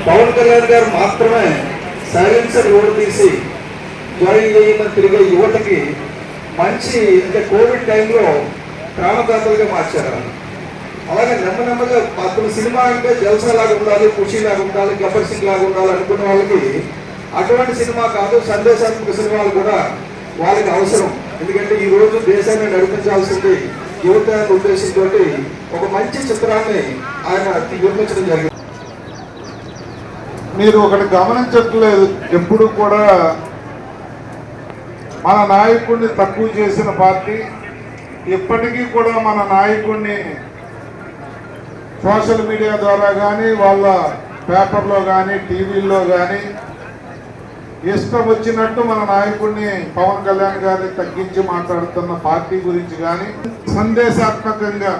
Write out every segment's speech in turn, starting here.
పవన్ కళ్యాణ్ గారు మాత్రమే silencer vote తీసి జాయిన్ చేయమని తిరిగే యువతకి మంచి అంటే కోవిడ్ టైంలో ప్రాణదాతలుగా మార్చారు. అలాగే నెమ్మదిగా అప్పుడు సినిమా అంటే జల్సాలాగా ఉండాలి, ఖుషీలాగా ఉండాలి, గబ్బర్ సింగ్ లాగా ఉండాలి అనుకున్న వాళ్ళకి అటువంటి సినిమా కాదు, సందేశాత్మక సినిమాలు కూడా వాళ్ళకి అవసరం. ఎందుకంటే ఈ రోజు దేశాన్ని నడిపించాల్సింది యువత ఉద్దేశంతో ఒక మంచి చిత్రాన్ని ఆయన నిర్మించడం జరిగింది. మీరు ఒకటి గమనించట్లేదు, ఎప్పుడు కూడా మన నాయకుడిని తక్కువ చేసిన పార్టీ ఇప్పటికీ కూడా మన నాయకుడిని సోషల్ మీడియా ద్వారా కానీ వాళ్ళ పేపర్లో కానీ టీవీల్లో కానీ ఇష్టం వచ్చినట్టు మన నాయకుడిని పవన్ కళ్యాణ్ గారిని తగ్గించి మాట్లాడుతున్న పార్టీ గురించి కానీ సందేశాత్మకంగా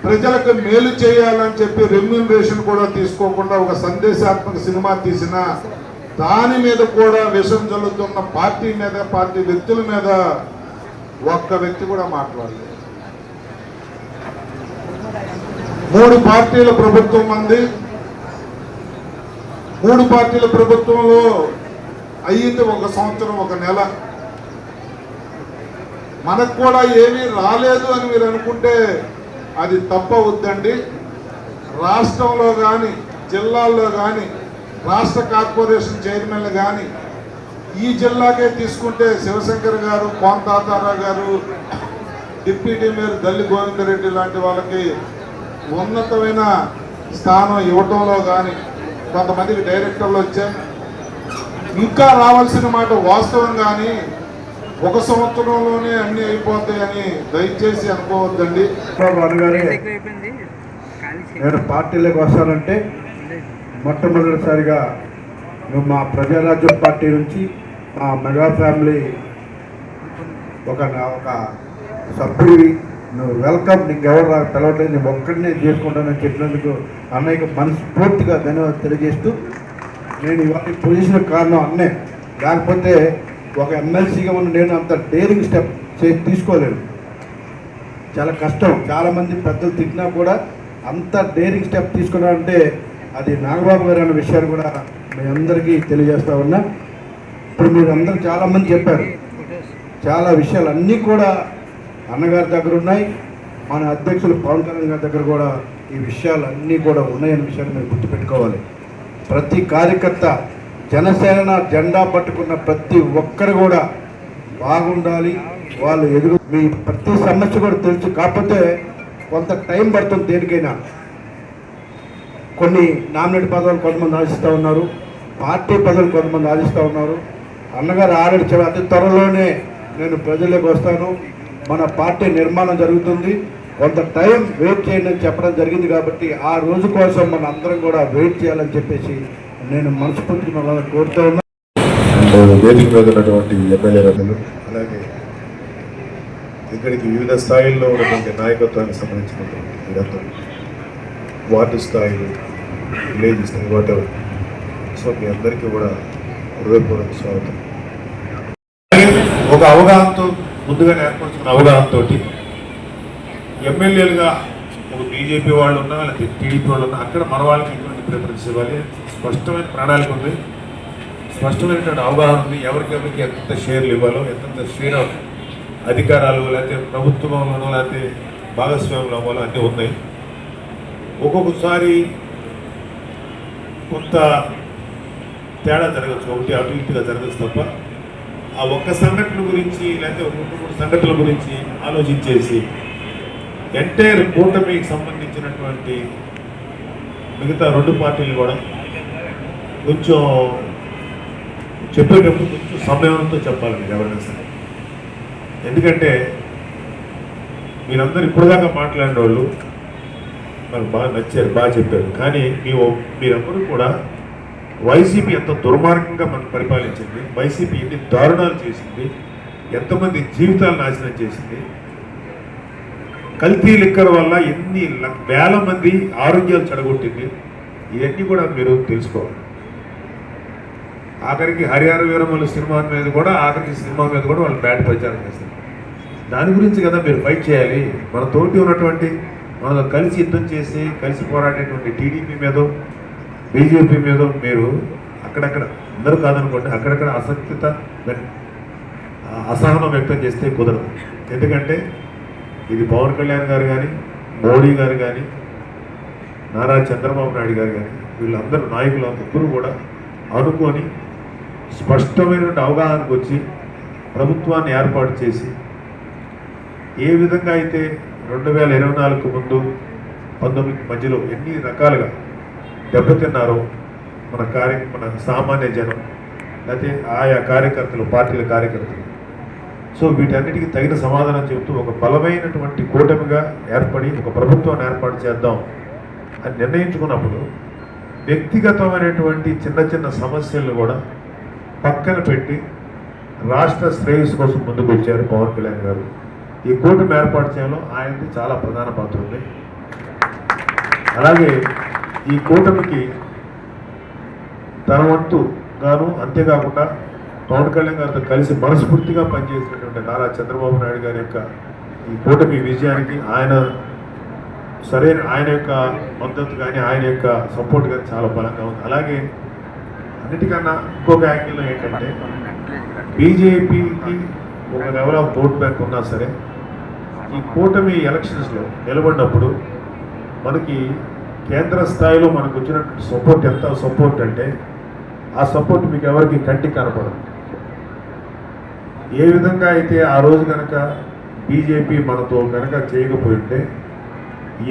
ప్రజలకు మేలు చేయాలని చెప్పి రెమ్యూనరేషన్ కూడా తీసుకోకుండా ఒక సందేశాత్మక సినిమా తీసిన దాని మీద కూడా విషం జల్లుతున్న పార్టీ మీద, పార్టీ వ్యక్తుల మీద ఒక్క వ్యక్తి కూడా మాట్లాడలేదు. 3 పార్టీల ప్రభుత్వం మంది, 3 పార్టీల ప్రభుత్వంలో అయ్యింది 1 సంవత్సరం 1 నెల. మనకు కూడా ఏమీ రాలేదు అని మీరు అనుకుంటే అది తప్పవద్దండి. రాష్ట్రంలో కానీ జిల్లాల్లో కానీ రాష్ట్ర కార్పొరేషన్ చైర్మన్లు కానీ ఈ జిల్లాకే తీసుకుంటే శివశంకర్ గారు, కోన తాతారావు గారు, డిప్యూటీ మేయర్ దల్లి గోవిందరెడ్డి లాంటి వాళ్ళకి ఉన్నతమైన స్థానం ఇవ్వటంలో కానీ కొంతమందికి డైరెక్టర్లు వచ్చారు. ఇంకా రావాల్సిన మాట వాస్తవం, కానీ 1 సంవత్సరంలోనే అన్ని అయిపోతాయని దయచేసి అనుకోవద్దండి. నేను పార్టీలోకి వస్తానంటే మొట్టమొదటిసారిగా నువ్వు మా ప్రజారాజ్యం పార్టీ నుంచి మా మెగా ఫ్యామిలీ ఒక సభ్యుడివి, నువ్వు వెల్కమ్, నీకెవరు తెలవట్లేదు, నేను ఒక్కడినే చేసుకుంటానని చెప్పినందుకు అన్నయ్యకు మనస్ఫూర్తిగా ధన్యవాదాలు తెలియజేస్తూ, నేను ఇవాళ పొజిషన్ కారణం అన్నే, లేకపోతే ఒక ఎమ్మెల్సీగా ఉన్న నేను అంత డేరింగ్ స్టెప్ తీసుకోలేను. చాలా కష్టం. చాలామంది పెద్దలు తిట్టినా కూడా అంత డేరింగ్ స్టెప్ తీసుకున్నారంటే అది నాగబాబు గారు అన్న విషయాన్ని కూడా మీ అందరికీ తెలియజేస్తా ఉన్నా. ఇప్పుడు మీరు అందరూ చాలామంది చెప్పారు, చాలా విషయాలు అన్నీ కూడా అన్నగారి దగ్గర ఉన్నాయి, మన అధ్యక్షులు పవన్ కళ్యాణ్ గారి దగ్గర కూడా ఈ విషయాలు అన్నీ కూడా ఉన్నాయనే విషయాన్ని మీరు గుర్తుపెట్టుకోవాలి. ప్రతి కార్యకర్త జనసేన జెండా పట్టుకున్న ప్రతి ఒక్కరు కూడా బాగుండాలి, వాళ్ళు మీ ప్రతి సమస్య కూడా తెలుసు. కాకపోతే కొంత టైం పడుతుంది దేనికైనా. కొన్ని నామినేట్ పదవులు కొంతమంది ఆశిస్తూ ఉన్నారు, పార్టీ పదవులు కొంతమంది ఆశిస్తూ ఉన్నారు. అన్నగారు ఆల్రెడీ అతి త్వరలోనే నేను ప్రజల్లోకి వస్తాను, మన పార్టీ నిర్మాణం జరుగుతుంది, కొంత టైం వెయిట్ చేయండి అని చెప్పడం జరిగింది. కాబట్టి ఆ రోజు కోసం మన అందరం కూడా వెయిట్ చేయాలని చెప్పేసి నేను మనస్ఫూర్తిగా కోరుతూ ఉన్నాను. అండ్ వేదిక మీద ఉన్నటువంటి ఎమ్మెల్యేలు, అలాగే ఇక్కడికి వివిధ స్థాయిల్లో ఉన్నటువంటి నాయకత్వానికి సంబంధించినటువంటి మీరందరూ, వార్డు స్థాయిలు, విలేజ్ స్థాయి, వాటెవర్. సో మీ అందరికీ కూడా హృదయపూర్వక స్వాగతం. ఒక అవగాహనతో, ముందుగానే ఏర్పరుచుకున్న అవగాహనతో ఎమ్మెల్యేలుగా ఒక బీజేపీ వాళ్ళు ఉన్నా, లేకపోతే టీడీపీ వాళ్ళు ఉన్నా, అక్కడ మన వాళ్ళకి ఎటువంటి ప్రిఫరెన్స్ ఇవ్వాలి, స్పష్టమైన ప్రణాళిక ఉంది, స్పష్టమైనటువంటి అవగాహన ఉంది. ఎవరికెవరికి ఎంత షేర్లు ఇవ్వాలో, ఎంత షేర్ అధికారాలు, లేకపోతే ప్రభుత్వంలోనో లేకపోతే భాగస్వామ్యంలో అవ్వాలో అన్నీ ఉన్నాయి. ఒక్కొక్కసారి కొంత తేడా జరగచ్చు, ఒకటి అటు ఇటుగా జరగచ్చు తప్ప ఆ ఒక్క సంఘటన గురించి లేకపోతే 2-3 సంఘటనల గురించి ఆలోచించేసి ఎంటైర్ కూటమికి సంబంధించినటువంటి మిగతా 2 పార్టీలు కూడా కొంచెం చెప్పేటప్పుడు కొంచెం సమయంతో చెప్పాలి మీరు ఎవరైనా సరే. ఎందుకంటే మీరందరూ ఇప్పటిదాకా మాట్లాడిన వాళ్ళు నాకు బాగా నచ్చారు, బాగా చెప్పారు. కానీ మీరందరూ కూడా వైసీపీ ఎంత దుర్మార్గంగా మనకు పరిపాలించింది, వైసీపీ ఎన్ని దారుణాలు చేసింది, ఎంతమంది జీవితాలు నాశనం చేసింది, కల్తీ లిక్కర్ వల్ల ఎన్ని వేల మంది ఆరోగ్యాలు చెడగొట్టింది, ఇవన్నీ కూడా మీరు తెలుసుకోవాలి. ఆఖరికి హరిహర వీరమల్లు సినిమా మీద కూడా వాళ్ళు బ్యాడ్ ప్రచారం చేస్తారు. దాని గురించి కదా మీరు ఫైట్ చేయాలి. మన తోటి ఉన్నటువంటి మనలో కలిసి యుద్ధం చేసి కలిసి పోరాడేటువంటి టీడీపీ మీదో బీజేపీ మీద మీరు అక్కడక్కడ అందరూ కాదనుకోండి, అక్కడక్కడ అసహనం వ్యక్తం చేస్తే కుదరదు. ఎందుకంటే ఇది పవన్ కళ్యాణ్ గారు కానీ, మోడీ గారు కానీ, నారా చంద్రబాబు నాయుడు గారు కానీ, వీళ్ళందరూ నాయకులు ముగ్గురు కూడా అనుకొని స్పష్టమైనటువంటి అవగాహనకు వచ్చి ప్రభుత్వాన్ని ఏర్పాటు చేసి ఏ విధంగా అయితే 2024 ముందు 19 మధ్యలో ఎన్ని రకాలుగా దెబ్బతిన్నారో మన సామాన్య జనం, లేకపోతే ఆయా కార్యకర్తలు, పార్టీల కార్యకర్తలు. సో వీటన్నిటికీ తగిన సమాధానం చెబుతూ ఒక బలమైనటువంటి కూటమిగా ఏర్పడి ఒక ప్రభుత్వాన్ని ఏర్పాటు చేద్దాం అని నిర్ణయించుకున్నప్పుడు వ్యక్తిగతమైనటువంటి చిన్న చిన్న సమస్యలను కూడా పక్కన పెట్టి రాష్ట్ర శ్రేయస్సు కోసం ముందుకు వచ్చారు పవన్ కళ్యాణ్ గారు. ఈ కూటమి ఏర్పాటు చేయడంలో ఆయనది చాలా ప్రధాన పాత్ర ఉంది. అలాగే ఈ కూటమికి తన వంతు గాను, అంతేకాకుండా పవన్ కళ్యాణ్ గారితో కలిసి మనస్ఫూర్తిగా పనిచేసినటువంటి నారా చంద్రబాబు నాయుడు గారి యొక్క ఈ కూటమి విజయానికి ఆయన యొక్క మద్దతు కానీ, ఆయన యొక్క సపోర్ట్ కానీ చాలా బలంగా ఉంది. అలాగే అన్నిటికన్నా ఇంకొక యాంగిల్లో ఏంటంటే బీజేపీకి ఒక లెవెల్ ఆఫ్ ఓట్ బ్యాంక్ ఉన్నా సరే ఈ కూటమి ఎలక్షన్స్లో నిలబడినప్పుడు మనకి కేంద్ర స్థాయిలో మనకు వచ్చినటువంటి సపోర్ట్ ఎంత సపోర్ట్ అంటే ఆ సపోర్ట్ మీకు ఎవరికి కంటికి కనపడదు. ఏ విధంగా అయితే ఆ రోజు కనుక బీజేపీ మనతో కనుక చేయకపోయింటే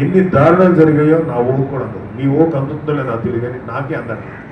ఎన్ని దారుణాలు జరిగాయో నా ఊహ కూడా అందదు. మీ ఊహకు అందుతుందో లేదో నాకు తెలియదు, కానీ నాకే అందట్లేదు.